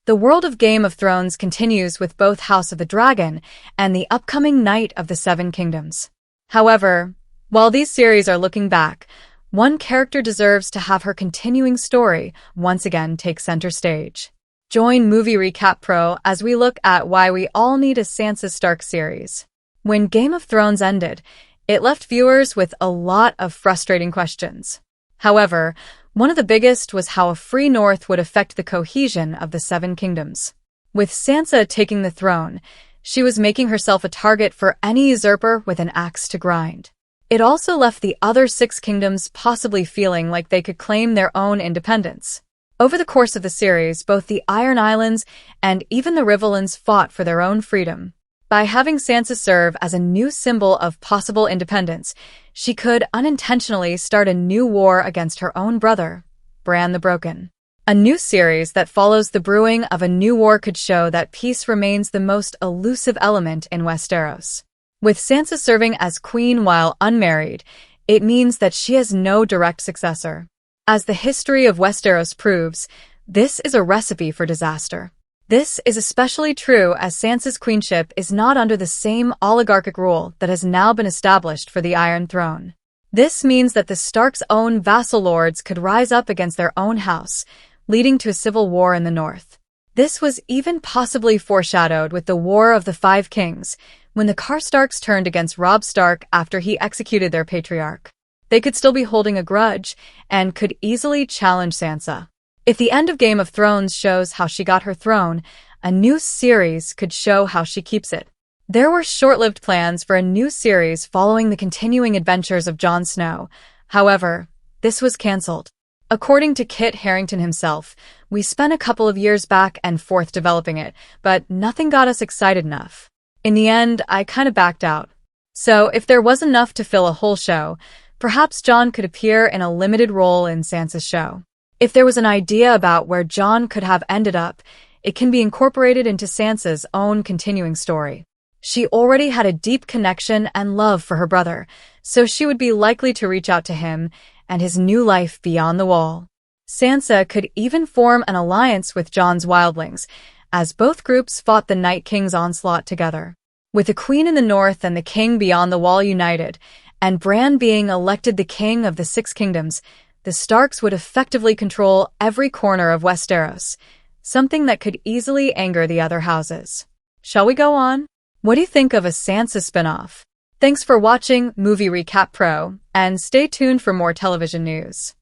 The world of Game of Thrones continues with both House of the Dragon and the upcoming Night of the Seven Kingdoms. However, while these series are looking back, one character deserves to have her continuing story once again take center stage. Join Movie Recap Pro as we look at why we all need a Sansa Stark series. When Game of Thrones ended, it left viewers with a lot of frustrating questions. However, one of the biggest was how a free North would affect the cohesion of the Seven Kingdoms. With Sansa taking the throne, she was making herself a target for any usurper with an axe to grind. It also left the other six kingdoms possibly feeling like they could claim their own independence. Over the course of the series, both the Iron Islands and even the Riverlands fought for their own freedom. By having Sansa serve as a new symbol of possible independence, she could unintentionally start a new war against her own brother, Bran the Broken. A new series that follows the brewing of a new war could show that peace remains the most elusive element in Westeros. With Sansa serving as queen while unmarried, it means that she has no direct successor. As the history of Westeros proves, this is a recipe for disaster. This is especially true as Sansa's queenship is not under the same oligarchic rule that has now been established for the Iron Throne. This means that the Starks' own vassal lords could rise up against their own house, leading to a civil war in the north. This was even possibly foreshadowed with the War of the Five Kings, when the Karstarks turned against Robb Stark after he executed their patriarch. They could still be holding a grudge and could easily challenge Sansa. If the end of Game of Thrones shows how she got her throne, a new series could show how she keeps it. There were short-lived plans for a new series following the continuing adventures of Jon Snow. However, this was cancelled. According to Kit Harington himself, we spent a couple of years back and forth developing it, but nothing got us excited enough. In the end, I kind of backed out. So if there was enough to fill a whole show, perhaps Jon could appear in a limited role in Sansa's show. If there was an idea about where Jon could have ended up, it can be incorporated into Sansa's own continuing story. She already had a deep connection and love for her brother, so she would be likely to reach out to him and his new life beyond the wall. Sansa could even form an alliance with Jon's wildlings, as both groups fought the Night King's onslaught together. With the Queen in the north and the King beyond the wall united, and Bran being elected the King of the Six Kingdoms, the Starks would effectively control every corner of Westeros, something that could easily anger the other houses. Shall we go on? What do you think of a Sansa spin-off? Thanks for watching Movie Recap Pro, and stay tuned for more television news.